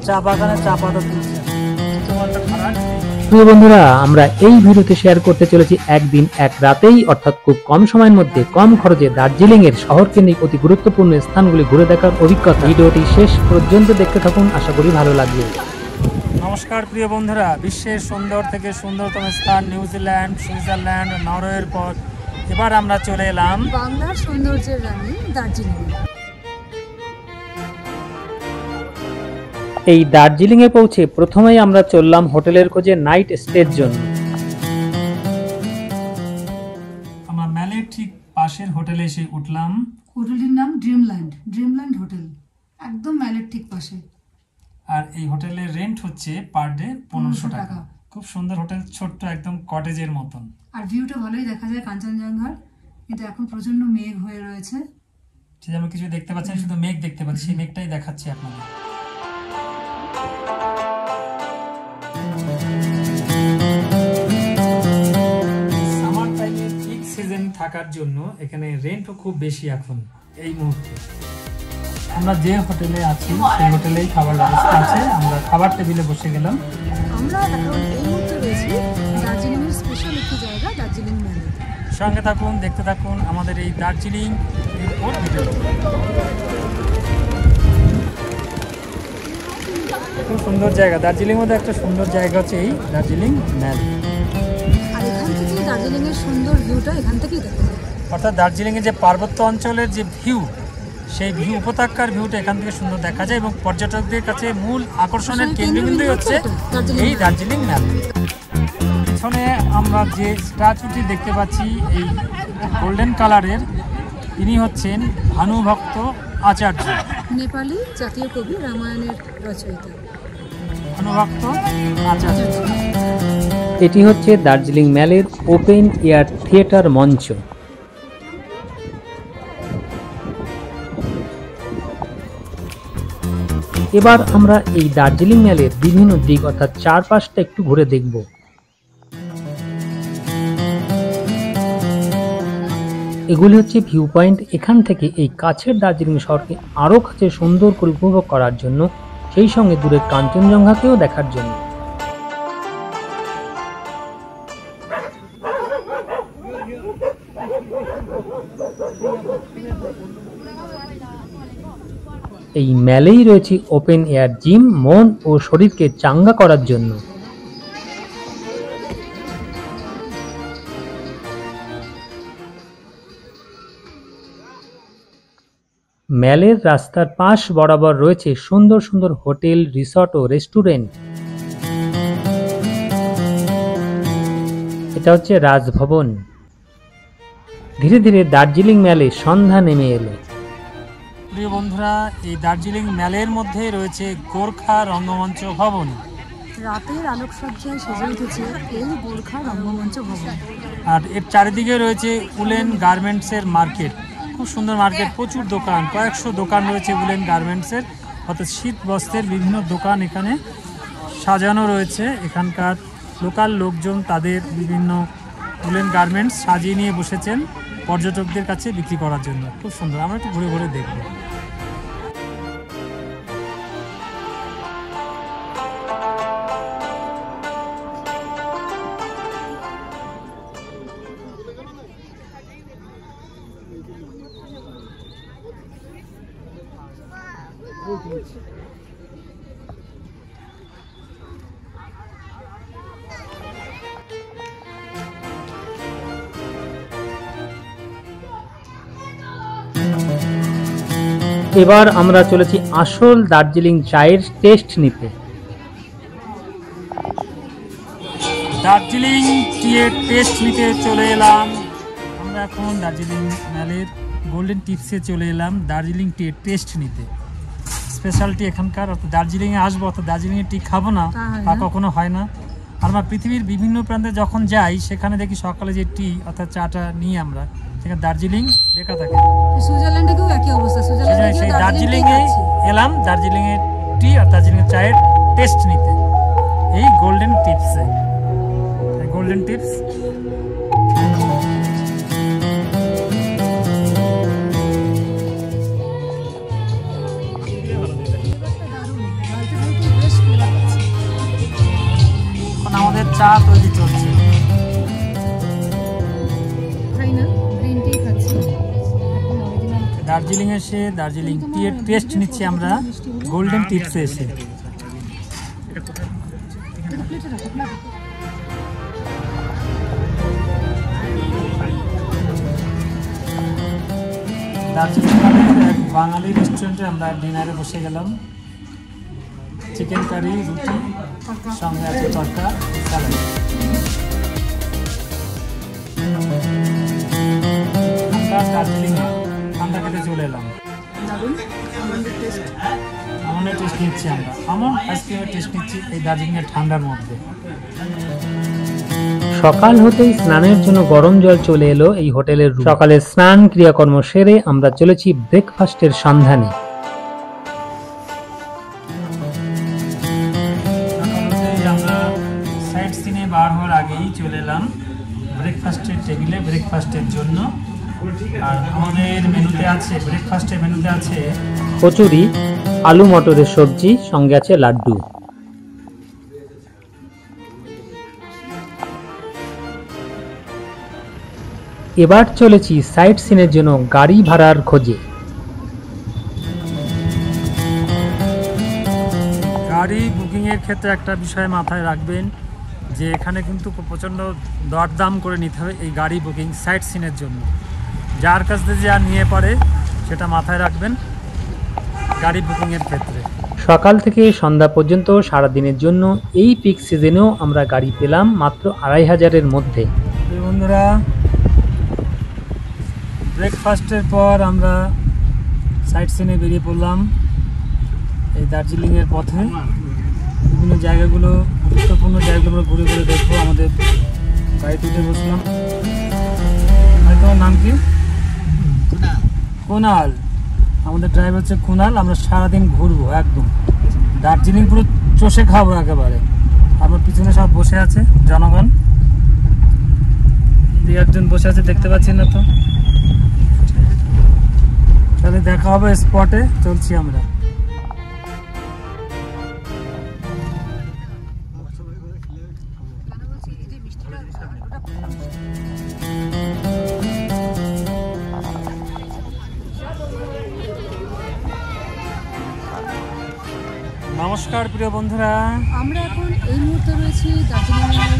চা বাগানে চা পাতা তুলছে। প্রিয় বন্ধুরা, আমরা এই ভিডিওতে শেয়ার করতে চলেছি একদিন এক রাতেই অর্থাৎ খুব কম সময়ের মধ্যে কম খরচে দার্জিলিং এর শহর কেন্দ্রিক অতি গুরুত্বপূর্ণ স্থানগুলি ঘুরে দেখার অভিজ্ঞতা। ভিডিওটি শেষ পর্যন্ত দেখতে থাকুন, আশা করি ভালো লাগবে। নমস্কার প্রিয় বন্ধুরা, বিশ্বের সুন্দর থেকে সুন্দরতম স্থান নিউজিল্যান্ড, সুইজারল্যান্ড, নরওয়ের পর এবার আমরা চলে এলাম বাংলার সৌন্দর্যের রানী দার্জিলিং। এই দার্জিলিং এ পৌঁছে প্রথমেই আমরা চললাম হোটেলের খোঁজে নাইট স্টের জন্য। আমরা ম্যালের ঠিক পাশের হোটেলে এসে উঠলাম। হোটেলটির নাম ড্রিমল্যান্ড হোটেল, একদম ম্যালের ঠিক পাশে। আর এই হোটেলের রেন্ট হচ্ছে পার ডে 1500 টাকা। খুব সুন্দর হোটেল, ছোট্ট একদম কটেজের মতন। আর ভিউটা ভালোই দেখা যায় কাঞ্চনজঙ্ঘার, কিন্তু এখন প্রচন্ড মেঘ হয়ে রয়েছে। ঠিক আমি কিছু দেখতে পাচ্ছি, শুধু মেঘ দেখতে পাচ্ছি, সেই মেঘটাই দেখাচ্ছি আপনাদের। সামার টাইমে পিক সিজন থাকার জন্য এখানে রেন্টও খুব বেশি এখন এই মুহূর্তে। আমরা যে হোটেলে আছি সেই হোটেলেই খাবার ব্যবস্থা আছে। আমরা খাবার টেবিলে বসে গেলাম। আমরা এখন এই মুহূর্তে রয়েছি দার্জিলিং এর স্পেশাল একটি জায়গা, দার্জিলিং ম্যালে। সঙ্গে থাকুন, দেখতে থাকুন আমাদের এই দার্জিলিং এর ভিডিও। খুব সুন্দর জায়গা, দার্জিলিং মধ্যে একটা সুন্দর জায়গা হচ্ছে এই দার্জিলিং ম্যাল। আর এখান থেকে দার্জিলিং এর সুন্দর ভিউটা এখান থেকেই দেখা যায়। অর্থাৎ দার্জিলিং এর যে পার্বত্য অঞ্চলের যে ভিউ, সেই ভিউ উপত্যকার ভিউটা এখান থেকে সুন্দর দেখা যায় এবং পর্যটকদের কাছে মূল আকর্ষণের কেন্দ্রবিন্দুই হচ্ছে এই দার্জিলিং ম্যাল। পিছনে আমরা যে স্ট্যাচুটি দেখতে পাচ্ছি এই গোল্ডেন কালারের, ইনি হচ্ছেন ভানুভক্ত আচার্য, নেপালি জাতীয় কবি, রামায়ণের রচয়িতা ভানুভক্ত আচার্য। এটি হচ্ছে দার্জিলিং ম্যালের ওপেন এয়ার থিয়েটার মঞ্চ। এবার আমরা এই দার্জিলিং ম্যালের বিভিন্ন দিক অর্থাৎ চারপাশটা একটু ঘুরে দেখব। এগুলি হচ্ছে ভিউ পয়েন্ট। এখান থেকে এই কাছের দার্জিলিং শহরকে আরো কাছে সুন্দর করে উপভোগ করার জন্য, সেই সঙ্গে দূরের কাঞ্চনজঙ্ঘাকেও দেখার জন্য। এই ম্যালেই রয়েছে ওপেন এয়ার জিম, মন ও শরীরকে চাঙ্গা করার জন্য। ম্যালের রাস্তার পাশ বরাবর রয়েছে সুন্দর সুন্দর হোটেল, রিসর্ট ও রেস্টুরেন্ট। এটা হচ্ছে রাজভবন। ধীরে ধীরে দার্জিলিং ম্যালে সন্ধ্যা নেমে এলো। প্রিয় বন্ধুরা, এই দার্জিলিং ম্যালের মধ্যে রয়েছে গোর্খা রঙ্গমঞ্চ ভবন। রাতের আলোকসজ্জায় সেজে উঠেছে এই গোর্খা রঙ্গমঞ্চ ভবন। আর এর চারিদিকে রয়েছে উলেন গার্মেন্টসের মার্কেট। খুব সুন্দর মার্কেট, প্রচুর দোকান, কয়েকশো দোকান রয়েছে উলেন গার্মেন্টসের, অর্থাৎ শীত বস্ত্রের বিভিন্ন দোকান এখানে সাজানো রয়েছে। এখানকার লোকাল লোকজন তাদের বিভিন্ন উলেন গার্মেন্টস সাজিয়ে নিয়ে বসেছেন পর্যটকদের কাছে বিক্রি করার জন্য। খুব সুন্দর, আমরা একটু ঘুরে ঘুরে দেখব। এবার আমরা চলেছি আসল দার্জিলিং চায়ের টেস্ট নিতে। দার্জিলিং টিয়ের টেস্ট নিতে চলে এলাম আমরা এখন। দার্জিলিং ম্যালের গোল্ডেন টিপসে চলে এলাম দার্জিলিং টিয়ের টেস্ট নিতে। স্পেশালিটি এখানকার, অর্থাৎ দার্জিলিংয়ে আসবো অর্থাৎ দার্জিলিংয়ের টি খাবো না তা কখনো হয় না। আমরা পৃথিবীর বিভিন্ন প্রান্তে যখন যাই সেখানে দেখি সকালে যে টি অর্থাৎ চাটা নিয়ে আমরা, সেখানে দার্জিলিং লেখা থাকে। সুইজারল্যান্ডেও একই অবস্থা। সেই দার্জিলিংয়ে এলাম দার্জিলিংয়ের টি আর দার্জিলিংয়ের চায়ের টেস্ট নিতে এই গোল্ডেন টিপসে। গোল্ডেন টিপস চা তৈরি চলছে। দার্জিলিং এসে দার্জিলিং টিয়ের টেস্ট নিচ্ছি আমরা গোল্ডেন টিপসে এসে। দার্জিলিং এক বাঙালি রেস্টুরেন্টে আমরা ডিনারে বসে গেলাম। চিকেন কারি, রুটি, সঙ্গে আছে তরকা, স্যালাড। আমরা দার্জিলিংয়ে ঠান্ডা খেতে চলে এলাম। আমনের টেস্ট নিচ্ছি আমরা, আমন আইসক্রিমের টেস্ট নিচ্ছি এই দার্জিলিংয়ের ঠান্ডার মধ্যে। সকাল হতেই স্নানের জন্য গরম জল চলে এলো এই হোটেলের রুমে। সকালে স্নান ক্রিয়াকর্ম সেরে আমরা চলেছি ব্রেকফাস্টের সন্ধানে। আমরা সাইড সিনে বার হওয়ার আগেই চলে এলাম ব্রেকফাস্টের টেবিলে ব্রেকফাস্টের জন্য। আর আমাদের মেনুতে আছে, ব্রেকফাস্টের মেনুতে আছে কচুরি, আলু মটরের সবজি, সঙ্গে আছে লাড্ডু। এবার চলেছি সাইট সিনের জন্য গাড়ি ভাড়ার খোঁজে। গাড়ি বুকিংয়ের ক্ষেত্রে একটা বিষয় মাথায় রাখবেন যে এখানে কিন্তু প্রচণ্ড দরদাম করে নিতে হবে এই গাড়ি বুকিং সাইট সিনের জন্য। যার কাছ থেকে যা নিয়ে পারে সেটা মাথায় রাখবেন গাড়ি বুকিংয়ের ক্ষেত্রে। সকাল থেকে সন্ধ্যা পর্যন্ত সারাদিনের জন্য এই পিক সিজনেও আমরা গাড়ি পেলাম মাত্র 2500-এর মধ্যে। বন্ধুরা, ব্রেকফাস্টের পর আমরা সাইট সিনে বেরিয়ে পড়লাম এই দার্জিলিংয়ের পথে। বিভিন্ন জায়গাগুলো, গুরুত্বপূর্ণ জায়গাগুলো ঘুরে ঘুরে দেখবো। আমাদের গাড়িতে উঠে বসলাম। তোমার নাম কি? কুনাল। আমাদের ড্রাইভার হচ্ছে কুনাল। আমরা সারাদিন ঘুরবো, একদম দার্জিলিং পুরো চষে খাবো একেবারে। আমার পিছনে সব বসে আছে জনগণ, দুই একজন বসে আছে, দেখতে পাচ্ছি না তো। তাহলে দেখা হবে স্পটে। চলছি আমরা। নমস্কার প্রিয় বন্ধুরা, আমরা এখন এই মুহূর্তে রয়েছি দার্জিলিংয়ের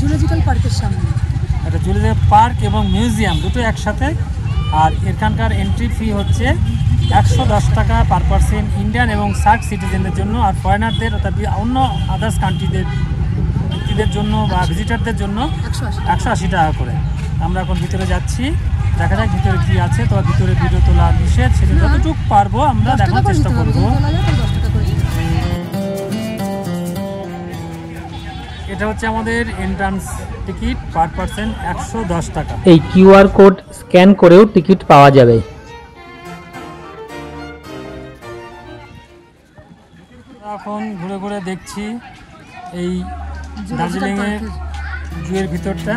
জুলজিক্যাল পার্কের সামনে। এটা জুলজিক্যাল পার্ক এবং মিউজিয়াম দুটো একসাথে। আর এখানকার এন্ট্রি ফি হচ্ছে 110 টাকা পার পার্সন ইন্ডিয়ান এবং সার্ক সিটিজেনদের জন্য। আর ফরেনারদের অর্থাৎ অন্য আদার্স কান্ট্রিদের ব্যক্তিদের জন্য বা ভিজিটারদের জন্য 180 টাকা করে। আমরা এখন ভিতরে যাচ্ছি, দেখা যাক ভিতরে কি আছে। তো ভিতরে ভিডিও তোলা নিষেধ, সেজন্য যতটুকু পারবো আমরা দেখার চেষ্টা করবো। এটা হচ্ছে আমাদের এন্ট্রান্স টিকিট, পার পার্সন 110 টাকা। এই কিউআর কোড স্ক্যান করেও টিকিট পাওয়া যাবে। এখন ঘুরে ঘুরে দেখছি এই দার্জিলিংয়ের জুয়ের ভিতরটা।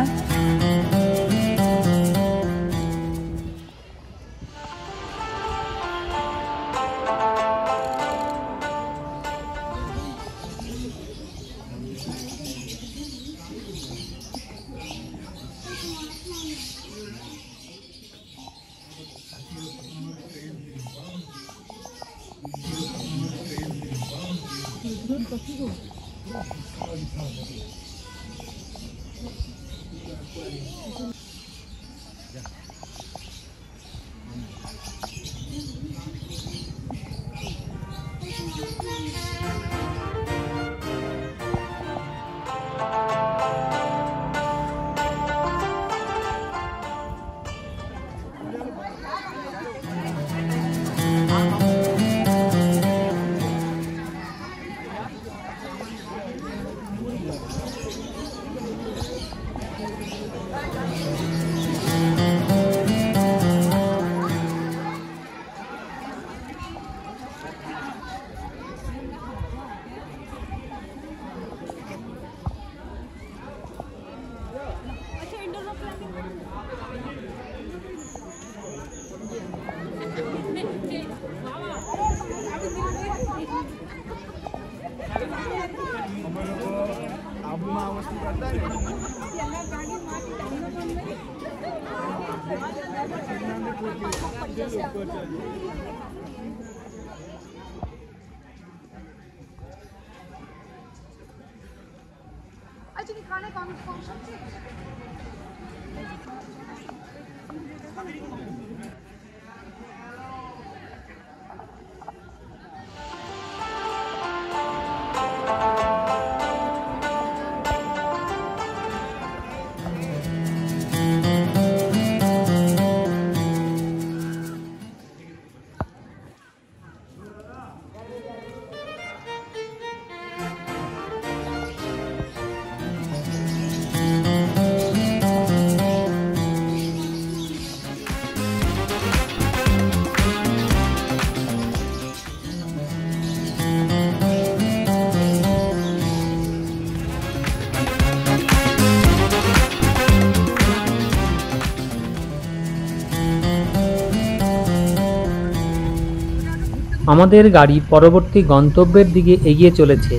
আমাদের গাড়ি পরবর্তী গন্তব্যের দিকে এগিয়ে চলেছে।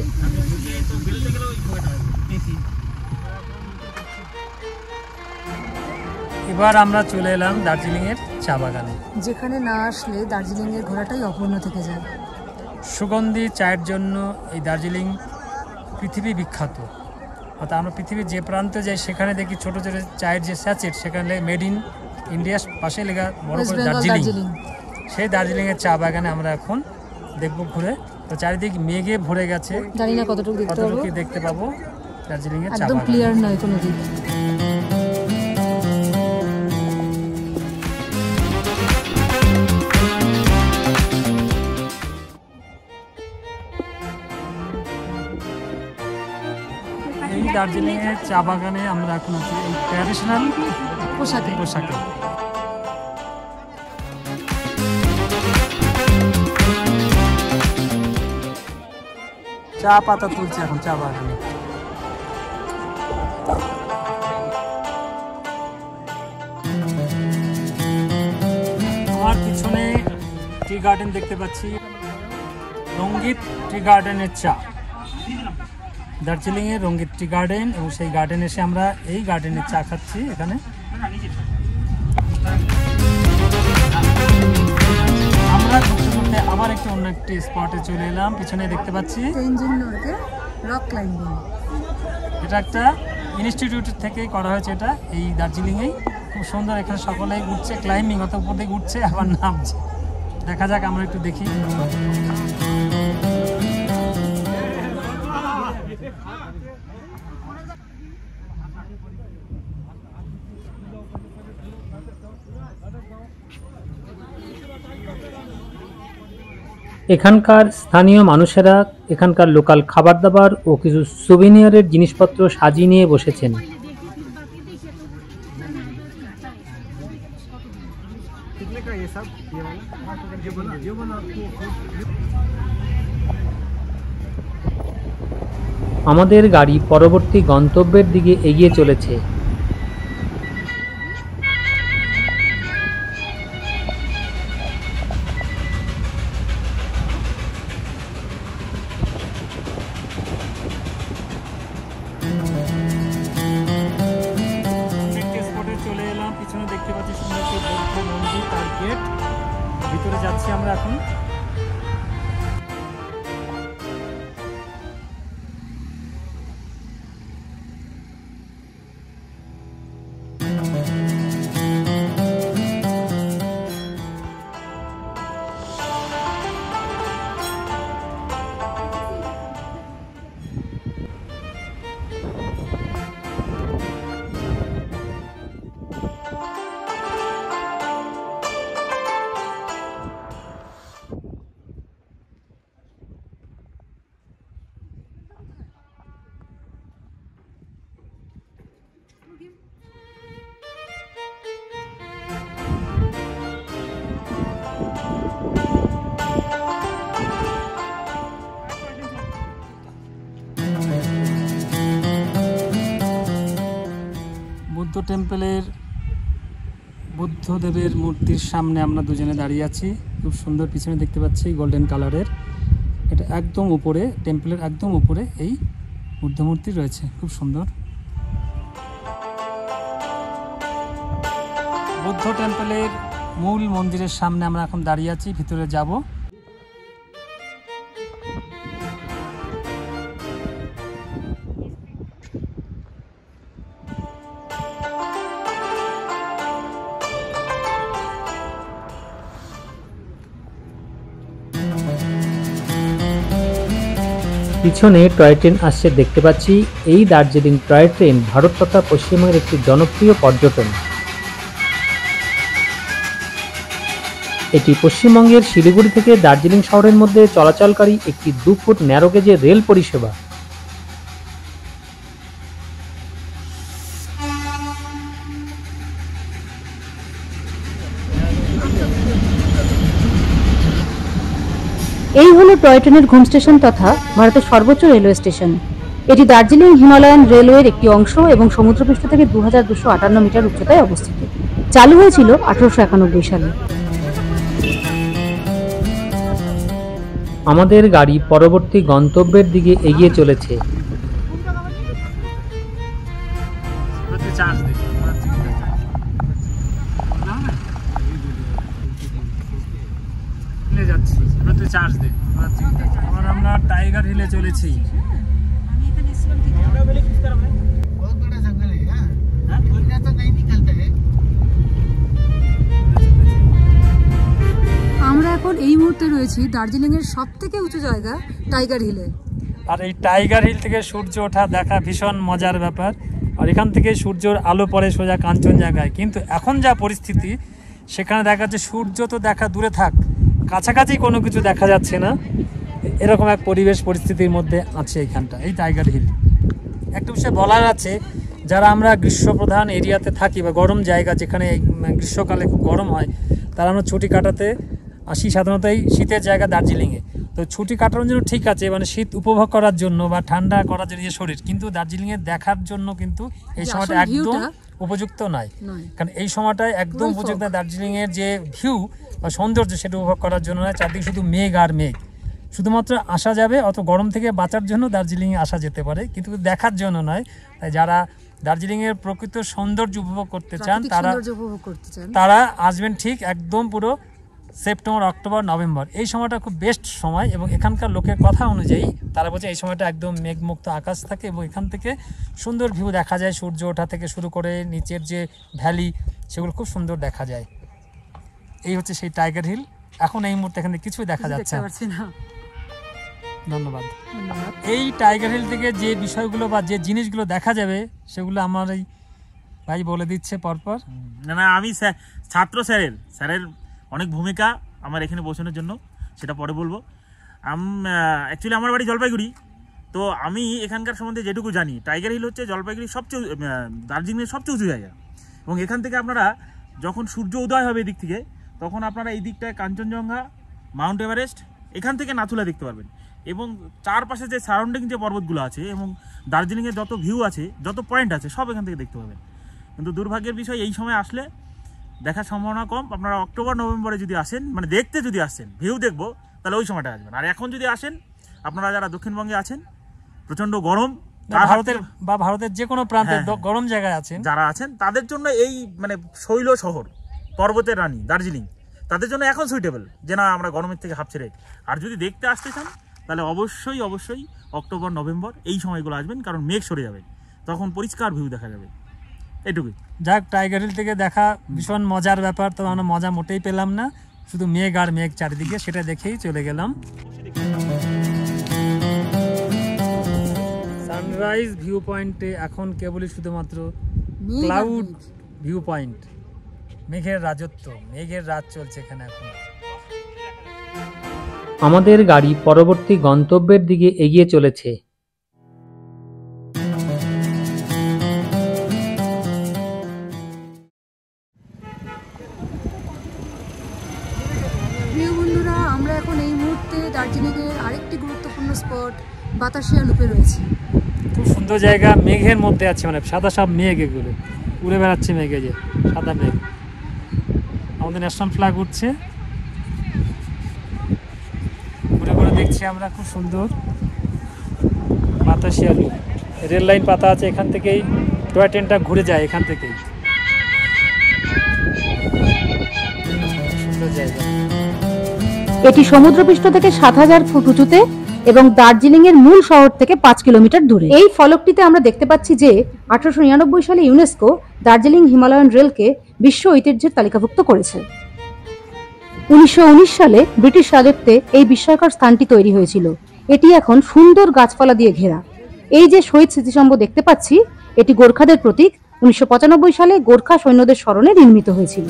এবার আমরা চলে এলাম দার্জিলিংয়ের চা বাগানে, যেখানে না আসলে দার্জিলিংয়ের ঘোরাটাই অপূর্ণ থেকে যায়। সুগন্ধি চায়ের জন্য এই দার্জিলিং পৃথিবী বিখ্যাত। অর্থাৎ আমরা পৃথিবীর যে প্রান্তে যাই সেখানে দেখি ছোটো ছোটো চায়ের যে স্যাচেট, সেখানে মেড ইন ইন্ডিয়ার পাশে লেখা বড় ওয়েস্ট করে বেঙ্গল দার্জিলিং। দার্জিলিং। সেই দার্জিলিংয়ের চা বাগানে আমরা এখন দেখবো ঘুরে। তো চারিদিক মেঘে ভরে গেছে, জানি না কতটুকু দেখতে পাবো, কতটুকু দেখতে পাবো দার্জিলিংয়ের চা একদম বাগান। ক্লিয়ার নয় কোনো দিক। এই দার্জিলিংয়ের চা বাগানে আমরা এখন আছি এই ট্র্যাডিশনাল পোশাকে পোশাকে। চা পাতা তুলছে এখন চা বাগানে। আমার পিছনে টি গার্ডেন দেখতে পাচ্ছি, রঙ্গিত টি গার্ডেনের চা। দার্জিলিংয়ের রঙ্গিত টি গার্ডেন, এবং সেই গার্ডেনে এসে আমরা এই গার্ডেনের চা খাচ্ছি। এখানে আমরা ঘুরতে ঘুরতে আবার একটু অন্য একটি স্পটে চলে এলাম। পিছনে দেখতে পাচ্ছি তেনজিং নোরকে রক ক্লাইম্বিং। এটা একটা ইনস্টিটিউট থেকেই করা হয়েছে এটা এই দার্জিলিংয়েই। খুব সুন্দর, এখানে সকলেই উঠছে, ক্লাইম্বিং অত উপর দিকে উঠছে আবার নামছে। দেখা যাক, আমরা একটু দেখি। এখানকার স্থানীয় মানুষেরা এখানকার লোকাল খাবার দাবার ও কিছু সুভিনিয়ারের জিনিসপত্র সাজিয়ে নিয়ে বসেছেন। আমাদের গাড়ি পরবর্তী গন্তব্যের দিকে এগিয়ে চলেছে। চলে এলাম, পিছনে দেখতে পাচ্ছি সুন্দর একটি বৌদ্ধ মন্দির, তার গেট। ভিতরে যাচ্ছি আমরা এখন। বুদ্ধ টেম্পলের বুদ্ধদেবের মূর্তির সামনে আমরা দুজনে দাঁড়িয়ে আছি। খুব সুন্দর, পিছনে দেখতে পাচ্ছি গোল্ডেন কালারের। এটা একদম উপরে, টেম্পলের একদম উপরে এই বুদ্ধ মূর্তি রয়েছে, খুব সুন্দর। বুদ্ধ টেম্পলের মূল মন্দিরের সামনে আমরা এখন দাঁড়িয়ে আছি, ভিতরে যাব। পিছনে টয় ট্রেন আসছে দেখতে পাচ্ছি। এই দার্জিলিং টয় ট্রেন ভারত তথা পশ্চিমবঙ্গের একটি জনপ্রিয় পর্যটন। এটি পশ্চিমবঙ্গের শিলিগুড়ি থেকে দার্জিলিং শহরের মধ্যে চলাচলকারী একটি 2 ফুট ন্যারো গেজের রেল পরিষেবা। এই হলো টয় ট্রেনের ঘুম স্টেশন তথা ভারতের সর্বোচ্চ রেলওয়ে স্টেশন। এটি দার্জিলিং হিমালয়ান রেলওয়ের একটি অংশ এবং সমুদ্রপৃষ্ঠ থেকে 2258 মিটার উচ্চতায় অবস্থিত। চালু হয়েছিল 1891 সালে। আমাদের গাড়ি পরবর্তী গন্তব্যের দিকে এগিয়ে চলেছে। আমরা টাইগার হিলে চলেছি। আমরা এখন এই মুহূর্তে রয়েছি দার্জিলিং এর সব থেকে উঁচু জায়গা টাইগার হিলে। আর এই টাইগার হিল থেকে সূর্য ওঠা দেখা ভীষণ মজার ব্যাপার। আর এখান থেকে সূর্যর আলো পড়ে সোজা কাঞ্চনজঙ্ঘায়। কিন্তু এখন যা পরিস্থিতি, সেখানে দেখা যাচ্ছে সূর্য তো দেখা দূরে থাক, কাছাকাছি কোনো কিছু দেখা যাচ্ছে না। এরকম এক পরিবেশ পরিস্থিতির মধ্যে আছে এইখানটা, এই টাইগার হিল। একটা বিষয় বলার আছে, যারা আমরা গ্রীষ্মপ্রধান এরিয়াতে থাকি বা গরম জায়গা, যেখানে গ্রীষ্মকালে খুব গরম হয়, তারা আমরা ছুটি কাটাতে আসি সাধারণত এই শীতের জায়গা দার্জিলিংয়ে। তো ছুটি কাটানোর জন্য ঠিক আছে, মানে শীত উপভোগ করার জন্য বা ঠান্ডা করার জন্য শরীর, কিন্তু দার্জিলিংয়ে দেখার জন্য কিন্তু এই সময়টা একদম উপযুক্ত নয়। কারণ এই সময়টায় একদম উপযুক্ত দার্জিলিংয়ের যে ভিউ বা সৌন্দর্য, সেটা উপভোগ করার জন্য নয়। চারদিকে শুধু মেঘ আর মেঘ। শুধুমাত্র আসা যাবে, অত গরম থেকে বাঁচার জন্য দার্জিলিংয়ে আসা যেতে পারে, কিন্তু দেখার জন্য নয়। তাই যারা দার্জিলিংয়ের প্রকৃত সৌন্দর্য উপভোগ করতে চান, তারা আসবেন ঠিক একদম পুরো সেপ্টেম্বর, অক্টোবর, নভেম্বর। এই সময়টা খুব বেস্ট সময়। এবং এখানকার লোকের কথা অনুযায়ী তারা বলছে এই সময়টা একদম মেঘমুক্ত আকাশ থাকে এবং এখান থেকে সুন্দর ভিউ দেখা যায়। সূর্য ওঠা থেকে শুরু করে নিচের যে ভ্যালি, সেগুলো খুব সুন্দর দেখা যায়। এই হচ্ছে সেই টাইগার হিল। এখন এই মুহূর্তে এখানে কিছুই দেখা যাচ্ছে না। ধন্যবাদ। এই টাইগার হিল থেকে যে বিষয়গুলো বা যে জিনিসগুলো দেখা যাবে, সেগুলো আমার এই ভাই বলে দিচ্ছে পরপর। না, আমি স্যারের অনেক ভূমিকা আমার এখানে পৌঁছানোর জন্য, সেটা পরে বলবো। অ্যাকচুয়ালি আমার বাড়ি জলপাইগুড়ি। তো আমি এখানকার সম্বন্ধে যেটুকু জানি, টাইগার হিল হচ্ছে জলপাইগুড়ির সবচেয়ে দার্জিলিংয়ের সবচেয়ে উঁচু জায়গা। এবং এখান থেকে আপনারা যখন সূর্য উদয় হবে এদিক থেকে, তখন আপনারা এই দিকটায় কাঞ্চনজঙ্ঘা, মাউন্ট এভারেস্ট, এখান থেকে নাথুলা দেখতে পারবেন। এবং চারপাশে যে সারাউন্ডিং যে পর্বতগুলো আছে এবং দার্জিলিংয়ের যত ভিউ আছে, যত পয়েন্ট আছে, সব এখান থেকে দেখতে পাবেন। কিন্তু দুর্ভাগ্যের বিষয়, এই সময় আসলে দেখার সম্ভাবনা কম। আপনারা অক্টোবর, নভেম্বরে যদি আসেন, মানে দেখতে যদি আসেন, ভিউ দেখবো, তাহলে ওই সময়টা আসবেন। আর এখন যদি আসেন, আপনারা যারা দক্ষিণবঙ্গে আছেন, প্রচণ্ড গরম, ভারতের যে কোনো প্রান্তে গরম জায়গায় আছেন, যারা আছেন, তাদের জন্য এই মানে শৈল শহর, পর্বতের রানী দার্জিলিং, তাদের জন্য এখন সুইটেবল, যে না আমরা গরমের থেকে হাঁপ ছেড়ে। আর যদি দেখতে আসতে চান, তাহলে অবশ্যই অক্টোবর, নভেম্বর এই সময়গুলো আসবেন, কারণ মেঘ সরে যাবে, তখন পরিষ্কার ভিউ দেখা যাবে। এটুকুই। যাক, টাইগার হিল থেকে দেখা ভীষণ মজার ব্যাপার। তো আমরা মজা মোটেই পেলাম না, শুধু মেঘ আর মেঘ চারিদিকে, সেটা দেখেই চলে গেলাম। সানরাইজ ভিউ পয়েন্টে এখন কেবলই শুধুমাত্র ক্লাউড ভিউ পয়েন্ট, মেঘের রাজত্ব, মেঘের রাত চলছে এখানে এখন। আমাদের গাড়ি পরবর্তী গন্তব্যের দিকে এগিয়ে চলেছে। প্রিয় বন্ধুরা, আমরা এখন এই মুহূর্তে দার্জিলিংয়ের আরেকটি গুরুত্বপূর্ণ স্পট বাতাসিয়া লুপে রয়েছে। খুব সুন্দর জায়গা, মেঘের মধ্যে আছে, মানে সাদা সব মেঘ, এগুলো উড়ে বেড়াচ্ছে মেঘে, যে সাদা মেঘ। আমাদের ন্যাশনাল ফ্ল্যাগ উঠছে, ঘুরে ঘুরে দেখছি আমরা। খুব সুন্দর বাতাসিয়া লুপ, রেল লাইন পাতা আছে, এখান থেকেই টয় ট্রেনটা ঘুরে যায়, এখান থেকেই। সুন্দর জায়গা। এটি সমুদ্রপৃষ্ঠ থেকে ৭,০০০ ফুট উঁচুতে এবং দার্জিলিং এর মূল শহর থেকে ৫ কিলোমিটার দূরে। এই ফলকটিতে আমরা দেখতে পাচ্ছি যে 1899 সালে ইউনেস্কো দার্জিলিং হিমালয়ান রেলকে বিশ্ব ঐতিহ্যের তালিকাভুক্ত করেছে। 1919 সালে ব্রিটিশ রাজত্বে এই বিস্ময়কর স্থানটি তৈরি হয়েছিল। এটি এখন সুন্দর গাছপালা দিয়ে ঘেরা। এই যে শহীদ স্মৃতিস্তম্ভ দেখতে পাচ্ছি, এটি গোর্খাদের প্রতীক। 1995 সালে গোর্খা সৈন্যদের স্মরণে নির্মিত হয়েছিল।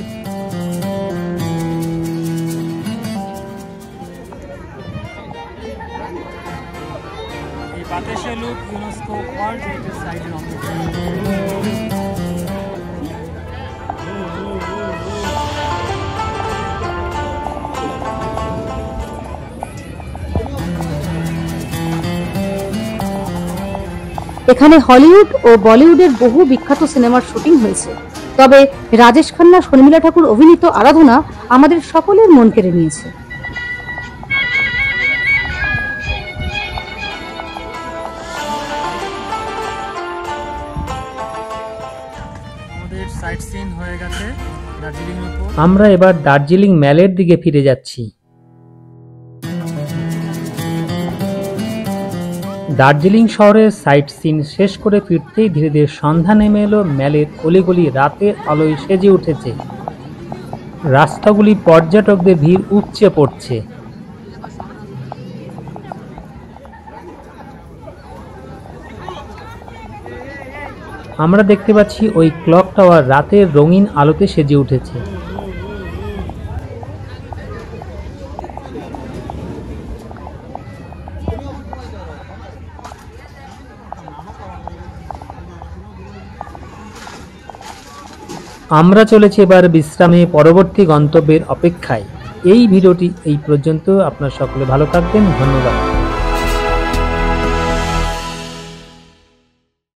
এই বাতাসে লুপ ইউনেস্কো ওয়ার্ল্ড হেরিটেজ সাইটের অন্তর্ভুক্ত। এখানে হলিউড ও বলিউডের বহু বিখ্যাত সিনেমার শুটিং হয়েছে। তবে রাজেশ খান্না, শর্মিলা ঠাকুর অভিনীত আরাধনা আমাদের সকলের মন কেড়ে নিয়েছে। আমাদের সাইট সিন হয়ে গেছে দার্জিলিং এর উপর। আমরা এবার দার্জিলিং ম্যালের দিকে ফিরে যাচ্ছি। দার্জিলিং শহরের সাইট সিন শেষ করে ফিরতেই ধীরে ধীরে সন্ধ্যা নেমে এলো। ম্যালের অলিগলি রাতের আলোয় সেজে উঠেছে। রাস্তাগুলি পর্যটকদের ভিড় উপচে পড়ছে। আমরা দেখতে পাচ্ছি ওই ক্লক টাওয়ার রাতের রঙিন আলোতে সেজে উঠেছে। আমরা চলেছি এবার বিশ্রামে, পরবর্তী গন্তব্যের অপেক্ষায়। এই ভিডিওটি এই পর্যন্ত। আপনারা সকলে ভালো থাকবেন। ধন্যবাদ।